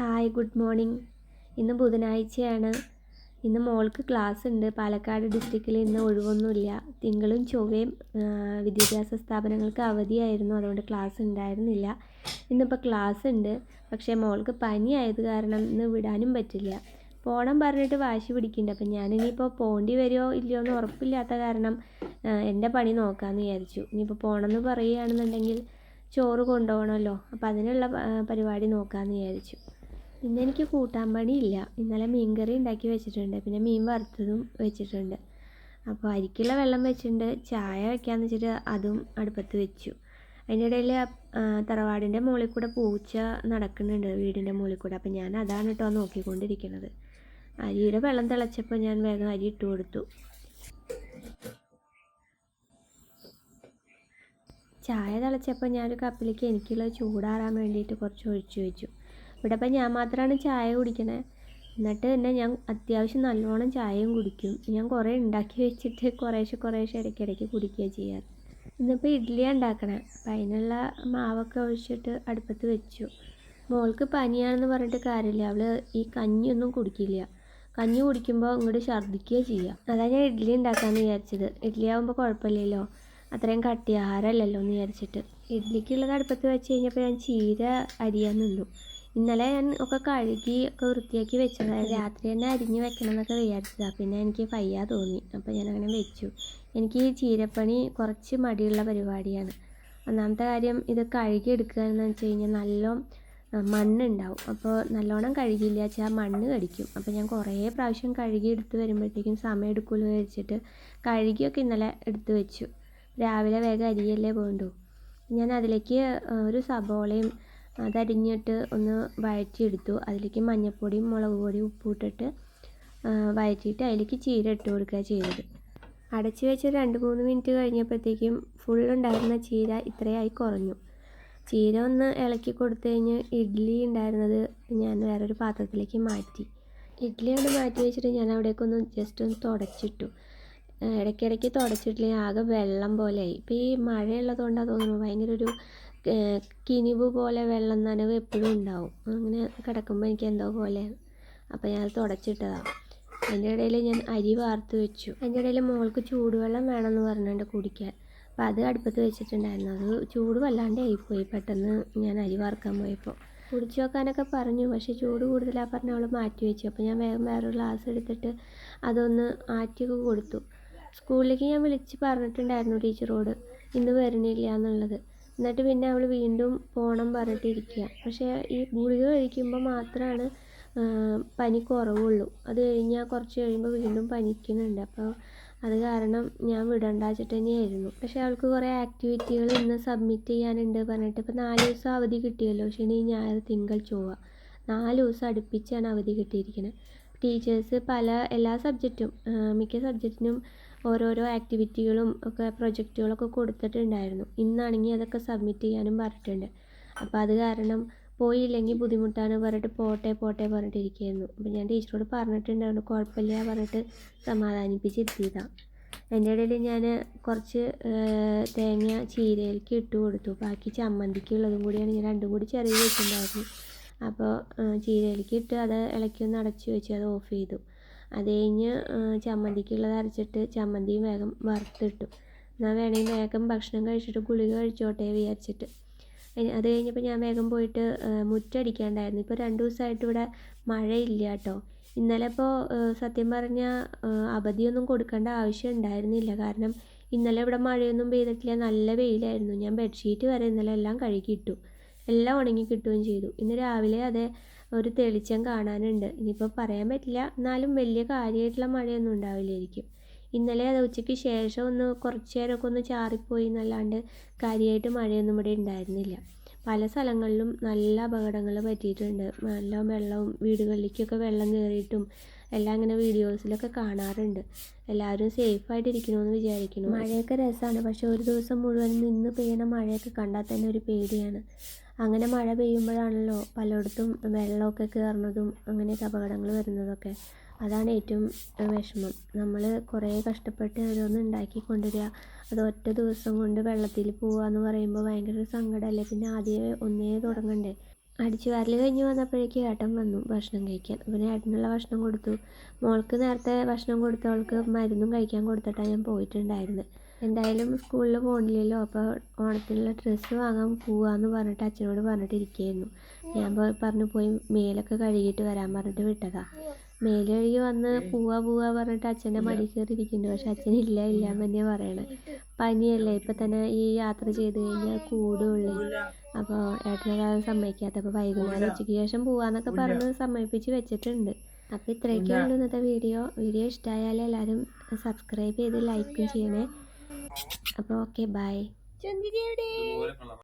Hi, good morning. ഇന്ന് ബുധനാഴ്ചയാണ്. ഇന്ന് മോൾക്ക് ക്ലാസ് ഉണ്ട്. പാലക്കാട് ഡിസ്ട്രിക്റ്റിൽ ഇന്ന് ഒഴിവൊന്നുമില്ല. തിങ്കളും ചൊവ്വയും വിദ്യാഭ്യാസ സ്ഥാപനങ്ങൾക്ക് അവധിയായിരുന്നു. അതുകൊണ്ട് ക്ലാസ് ഉണ്ടായിരുന്നില്ല. ഇന്നിപ്പോൾ ക്ലാസ് ഉണ്ട്. പക്ഷേ മോൾക്ക് പനി ആയത് കാരണം ഇന്ന് വിടാനും പറ്റില്ല. പോകണം പറഞ്ഞിട്ട് വാശി പിടിക്കുന്നുണ്ട്. അപ്പം ഞാനിനിയിപ്പോൾ പോകേണ്ടി വരുമോ ഇല്ലയോ എന്ന് ഉറപ്പില്ലാത്ത കാരണം എൻ്റെ പണി നോക്കാമെന്ന് വിചാരിച്ചു. ഇനിയിപ്പോൾ പോകണമെന്ന് പറയുകയാണെന്നുണ്ടെങ്കിൽ ചോറ് കൊണ്ടുപോകണമല്ലോ. അപ്പോൾ അതിനുള്ള പരിപാടി നോക്കാമെന്ന് വിചാരിച്ചു. ഇന്ന് എനിക്ക് കൂട്ടാൻ പണിയില്ല. ഇന്നലെ മീൻകറി ഉണ്ടാക്കി വെച്ചിട്ടുണ്ട്. പിന്നെ മീൻ വറുത്തതും വെച്ചിട്ടുണ്ട്. അപ്പോൾ അരിക്കുള്ള വെള്ളം വെച്ചിട്ടുണ്ട്. ചായ വെക്കാമെന്ന് വെച്ചിട്ട് അതും അടുപ്പത്ത് വെച്ചു. അതിൻ്റെ ഇടയിൽ തറവാടിൻ്റെ മുകളിൽ കൂടെ പൂച്ച നടക്കുന്നുണ്ട്, വീടിൻ്റെ മുകളിൽ കൂടെ. അപ്പോൾ ഞാൻ അതാണ് കേട്ടോ നോക്കിക്കൊണ്ടിരിക്കുന്നത്. അരിയുടെ വെള്ളം തിളച്ചപ്പോൾ ഞാൻ വേഗം അരി ഇട്ട് കൊടുത്തു. ചായ തിളച്ചപ്പോൾ ഞാനൊരു കപ്പിലേക്ക് എനിക്കുള്ളത് ചൂടാറാൻ വേണ്ടിയിട്ട് കുറച്ച് ഒഴിച്ചു വെച്ചു. ഇവിടെ ഇപ്പം ഞാൻ മാത്രമാണ് ചായ കുടിക്കണേ. എന്നിട്ട് തന്നെ ഞാൻ അത്യാവശ്യം നല്ലോണം ചായയും കുടിക്കും. ഞാൻ കുറേ ഉണ്ടാക്കി വെച്ചിട്ട് കുറേശ്ശെ ഇടയ്ക്കിടയ്ക്ക് കുടിക്കുകയാണ് ചെയ്യാറ്. ഇന്നിപ്പോൾ ഇഡ്ഡലിയാണ് ഉണ്ടാക്കണേ. അപ്പം അതിനുള്ള മാവൊക്കെ ഒഴിച്ചിട്ട് അടുപ്പത്ത് വെച്ചു. മോൾക്ക് പനിയാണെന്ന് പറഞ്ഞിട്ട് കാര്യമില്ല. അവൾ ഈ കഞ്ഞിയൊന്നും കുടിക്കില്ല. കഞ്ഞി കുടിക്കുമ്പോൾ ഇങ്ങോട്ട് ഛർദ്ദിക്കുകയാണ് ചെയ്യുക. അതാണ് ഞാൻ ഇഡ്ഡലി ഉണ്ടാക്കാമെന്ന് വിചാരിച്ചത്. ഇഡ്ഡലി ആകുമ്പോൾ കുഴപ്പമില്ലല്ലോ, അത്രയും കട്ടി ആഹാരമല്ലല്ലോ എന്ന് വിചാരിച്ചിട്ട്. ഇഡ്ഡലിക്കുള്ളത് അടുപ്പത്ത് വെച്ച് കഴിഞ്ഞപ്പോൾ ഞാൻ ചീര അരിയാൻ നിന്നു. ഇന്നലെ ഞാൻ ഒക്കെ കഴുകി ഒക്കെ വൃത്തിയാക്കി വെച്ചതായിരുന്നു. രാത്രി തന്നെ അരിഞ്ഞ് വെക്കണം എന്നൊക്കെ വിചാരിച്ചതാണ്. പിന്നെ എനിക്ക് വയ്യ തോന്നി. അപ്പോൾ ഞാനങ്ങനെ വെച്ചു. എനിക്ക് ചീരപ്പണി കുറച്ച് മടിയുള്ള പരിപാടിയാണ്. ഒന്നാമത്തെ കാര്യം, ഇത് കഴുകി എടുക്കുക എന്ന് വെച്ച് കഴിഞ്ഞാൽ നല്ല മണ്ണുണ്ടാവും. അപ്പോൾ നല്ലോണം കഴുകിയില്ല വെച്ചാൽ ആ മണ്ണ് കടിക്കും. അപ്പോൾ ഞാൻ കുറേ പ്രാവശ്യം കഴുകി എടുത്ത് വരുമ്പോഴത്തേക്കും സമയം എടുക്കുമല്ലോ വെച്ചിട്ട് കഴുകിയൊക്കെ ഇന്നലെ എടുത്ത് വെച്ചു. രാവിലെ വേഗം അരിയല്ലേ വേണ്ടൂ. ഞാൻ അതിലേക്ക് ഒരു സബോളയും അതരിഞ്ഞിട്ട് ഒന്ന് വഴറ്റിയെടുത്തു. അതിലേക്ക് മഞ്ഞൾപ്പൊടിയും മുളക് പൊടിയും ഉപ്പും ഇട്ടിട്ട് വഴറ്റിയിട്ട് അതിലേക്ക് ചീര ഇട്ട് കൊടുക്കുക ചെയ്തത്. അടച്ച് വെച്ച് 2-3 മിനിറ്റ് കഴിഞ്ഞപ്പോഴത്തേക്കും ഫുള്ളുണ്ടായിരുന്ന ചീര ഇത്രയായി കുറഞ്ഞു. ചീര ഒന്ന് ഇളക്കി കൊടുത്തു കഴിഞ്ഞ് ഇഡ്ഡലി ഉണ്ടായിരുന്നത് ഞാൻ വേറൊരു പാത്രത്തിലേക്ക് മാറ്റി. ഇഡ്ഡലി കൊണ്ട് മാറ്റി വെച്ചിട്ട് ഞാൻ അവിടേക്കൊന്ന് ജസ്റ്റ് ഒന്ന് തുടച്ചിട്ടു. ഇടയ്ക്കിടയ്ക്ക് തുടച്ചിട്ടില്ലെങ്കിൽ ആകെ വെള്ളം പോലെയായി. ഇപ്പോൾ ഈ മഴയുള്ളതുകൊണ്ടാണ് തോന്നുന്നു ഭയങ്കര ഒരു കിനിവ് പോലെ വെള്ളം നനവ് എപ്പോഴും ഉണ്ടാവും. അങ്ങനെ കിടക്കുമ്പോൾ എനിക്ക് എന്തോ പോലെയാണ്. അപ്പോൾ ഞാൻ തുടച്ചിട്ടതാണ്. അതിൻ്റെ ഇടയിൽ ഞാൻ അരി വാർത്ത് വെച്ചു. അതിൻ്റെ ഇടയിൽ മോൾക്ക് ചൂടുവെള്ളം വേണമെന്ന് പറഞ്ഞുകൊണ്ട് കുടിക്കാൻ. അപ്പോൾ അത് അടുപ്പത്ത് വെച്ചിട്ടുണ്ടായിരുന്നു. അത് ചൂട് വല്ലാണ്ട് ആയിപ്പോയി പെട്ടെന്ന് ഞാൻ അരി വാർക്കാൻ പോയപ്പോൾ. കുടിച്ചു വെക്കാനൊക്കെ പറഞ്ഞു, പക്ഷേ ചൂട് കൂടുതലാണ് പറഞ്ഞ് അവൾ മാറ്റി വെച്ചു. അപ്പോൾ ഞാൻ വേഗം വേറൊരു ഗ്ലാസ് എടുത്തിട്ട് അതൊന്ന് ആറ്റിയൊക്കെ കൊടുത്തു. സ്കൂളിലേക്ക് ഞാൻ വിളിച്ച് പറഞ്ഞിട്ടുണ്ടായിരുന്നു ടീച്ചറോട് ഇന്ന് വരണില്ല എന്നുള്ളത്. എന്നിട്ട് പിന്നെ അവൾ വീണ്ടും പോകണം പറഞ്ഞിട്ടിരിക്കുക. പക്ഷേ ഈ ഗുളിക കഴിക്കുമ്പോൾ മാത്രമാണ് പനി കുറവുള്ളൂ. അത് കഴിഞ്ഞാൽ കുറച്ച് കഴിയുമ്പോൾ വീണ്ടും പനിക്കുന്നുണ്ട്. അപ്പോൾ അത് കാരണം ഞാൻ വിടണ്ട വെച്ചിട്ട് തന്നെയായിരുന്നു. പക്ഷേ അവൾക്ക് കുറേ ആക്ടിവിറ്റികൾ ഇന്ന് സബ്മിറ്റ് ചെയ്യാനുണ്ട് പറഞ്ഞിട്ട് ഇപ്പോൾ 4 ദിവസം അവധി കിട്ടിയല്ലോ. ശനി, ഞായർ, തിങ്കൾ, ചൊവ്വ 4 ദിവസം അടുപ്പിച്ചാണ് അവധി കിട്ടിയിരിക്കുന്നത്. ടീച്ചേഴ്സ് എല്ലാ സബ്ജക്റ്റും മിക്ക സബ്ജക്റ്റിനും ഓരോരോ ആക്ടിവിറ്റികളും ഒക്കെ പ്രൊജക്റ്റുകളൊക്കെ കൊടുത്തിട്ടുണ്ടായിരുന്നു. ഇന്നാണെങ്കിൽ അതൊക്കെ സബ്മിറ്റ് ചെയ്യാനും പറഞ്ഞിട്ടുണ്ട്. അപ്പോൾ അത് കാരണം പോയില്ലെങ്കിൽ ബുദ്ധിമുട്ടാണ് പറഞ്ഞിട്ട് പോട്ടെ പറഞ്ഞിട്ടിരിക്കുകയായിരുന്നു. അപ്പോൾ ഞാൻ ടീച്ചറോട് പറഞ്ഞിട്ടുണ്ടായിരുന്നു, കുഴപ്പമില്ല പറഞ്ഞിട്ട് സമാധാനിപ്പിച്ചിരുത്തിയതാണ്. അതിൻ്റെ ഇടയിൽ ഞാൻ കുറച്ച് തേങ്ങ ചീരയിലേക്ക് ഇട്ട് കൊടുത്തു. ബാക്കി ചമ്മന്തിക്കുള്ളതും കൂടിയാണ് ഞാൻ രണ്ടും കൂടി ചെറിയ വെച്ചിട്ടുണ്ടായിരുന്നു. അപ്പോൾ ചീരയിലേക്ക് ഇട്ട് അത് ഇളക്കി ഒന്ന് അടച്ച് വെച്ച് അത് ഓഫ് ചെയ്തു. അത് കഴിഞ്ഞ് ചമ്മന്തിക്കുള്ളത് അരച്ചിട്ട് ചമ്മന്തിയും വേഗം വറുത്തിട്ടു. എന്നാൽ വേണമെങ്കിൽ വേഗം ഭക്ഷണം കഴിച്ചിട്ട് ഗുളിക കഴിച്ചോട്ടെ വിചാരിച്ചിട്ട്. അത് കഴിഞ്ഞപ്പോൾ ഞാൻ വേഗം പോയിട്ട് മുറ്റടിക്കാണ്ടായിരുന്നു. ഇപ്പോൾ 2 ദിവസമായിട്ട് ഇവിടെ മഴയില്ല കേട്ടോ. ഇന്നലെ ഇപ്പോൾ സത്യം പറഞ്ഞാൽ അവധിയൊന്നും കൊടുക്കേണ്ട ആവശ്യം ഉണ്ടായിരുന്നില്ല. കാരണം ഇന്നലെ ഇവിടെ മഴയൊന്നും പെയ്തിട്ടില്ല, നല്ല വെയിലായിരുന്നു. ഞാൻ ബെഡ്ഷീറ്റ് വരെ ഇന്നലെ എല്ലാം കഴുകിയിട്ടു, എല്ലാം ഉണങ്ങി കിട്ടുകയും ചെയ്തു. ഇന്ന് രാവിലെ അതേ ഒരു തെളിച്ചം കാണാനുണ്ട്. ഇനിയിപ്പോൾ പറയാൻ പറ്റില്ല, എന്നാലും വലിയ കാര്യമായിട്ടുള്ള മഴയൊന്നും ഉണ്ടാവില്ലായിരിക്കും. ഇന്നലെ അത് ഉച്ചയ്ക്ക് ശേഷം ഒന്ന് കുറച്ച് നേരമൊക്കെ ഒന്ന് ചാറിപ്പോയി എന്നല്ലാണ്ട് കാര്യമായിട്ട് മഴയൊന്നും ഇവിടെ ഉണ്ടായിരുന്നില്ല. പല സ്ഥലങ്ങളിലും നല്ല അപകടങ്ങൾ പറ്റിയിട്ടുണ്ട്. നല്ല വെള്ളവും വീടുകളിലേക്കൊക്കെ വെള്ളം കയറിയിട്ടും എല്ലാം ഇങ്ങനെ വീഡിയോസിലൊക്കെ കാണാറുണ്ട്. എല്ലാവരും സേഫായിട്ടിരിക്കണമെന്ന് വിചാരിക്കുന്നു. മഴയൊക്കെ രസമാണ്, പക്ഷേ ഒരു ദിവസം മുഴുവൻ നിന്ന് പെയ്യണ മഴയൊക്കെ കണ്ടാൽ തന്നെ ഒരു പേടിയാണ്. അങ്ങനെ മഴ പെയ്യുമ്പോഴാണല്ലോ പലയിടത്തും വെള്ളമൊക്കെ കയറുന്നതും അങ്ങനെയൊക്കെ അപകടങ്ങൾ വരുന്നതൊക്കെ. അതാണ് ഏറ്റവും വിഷമം. നമ്മൾ കുറേ കഷ്ടപ്പെട്ട് ഓരോന്ന് ഉണ്ടാക്കി കൊണ്ടുവരിക, അത് ഒറ്റ ദിവസം കൊണ്ട് വെള്ളത്തിൽ പോവുക എന്ന് പറയുമ്പോൾ ഭയങ്കര സങ്കടമല്ലേ. പിന്നെ ആദ്യമേ ഒന്നേ തുടങ്ങണ്ടേ. അടിച്ചു വാരൽ കഴിഞ്ഞ് വന്നപ്പോഴേക്ക് ഏട്ടൻ വന്നു ഭക്ഷണം കഴിക്കാൻ. പിന്നെ ഏട്ടനുള്ള ഭക്ഷണം കൊടുത്തു. മോൾക്ക് നേരത്തെ ഭക്ഷണം കൊടുത്തു. അവൾക്ക് മരുന്നും കഴിക്കാൻ കൊടുത്തിട്ടാണ് ഞാൻ പോയിട്ടുണ്ടായിരുന്നത്. എന്തായാലും സ്കൂളിൽ പോകണില്ലല്ലോ, അപ്പോൾ ഓണത്തിനുള്ള ഡ്രസ്സ് വാങ്ങാൻ പോവാന്ന് പറഞ്ഞിട്ട് അച്ഛനോട് പറഞ്ഞിട്ടിരിക്കുകയായിരുന്നു. ഞാൻ പോയി മേലൊക്കെ കഴുകിയിട്ട് വരാൻ പറഞ്ഞിട്ട് വിട്ടതാ. മേല് കഴുകി വന്ന് പോവാ പറഞ്ഞിട്ട് അച്ഛൻ്റെ മടി കയറിയിരിക്കുന്നുണ്ട്. പക്ഷെ അച്ഛൻ ഇല്ല എന്ന് തന്നെയാണ് പറയണേ. പനിയല്ലേ, ഇപ്പം തന്നെ ഈ യാത്ര ചെയ്ത് കഴിഞ്ഞാൽ കൂടുള്ളൂ. അപ്പോൾ ഏട്ടനത് സമ്മതിക്കാത്ത. അപ്പോൾ വൈകുന്നേരം ഉച്ചയ്ക്ക് ശേഷം പോവാന്നൊക്കെ പറഞ്ഞ് സമ്മതിപ്പിച്ച് വെച്ചിട്ടുണ്ട്. അപ്പോൾ ഇത്രയൊക്കെ ഉള്ളൂ ഇന്നത്തെ വീഡിയോ. ഇഷ്ടമായാൽ എല്ലാവരും സബ്സ്ക്രൈബ് ചെയ്ത് ലൈക്കും ചെയ്യണേ. അപ്പോൾ ഓക്കെ, ബൈ.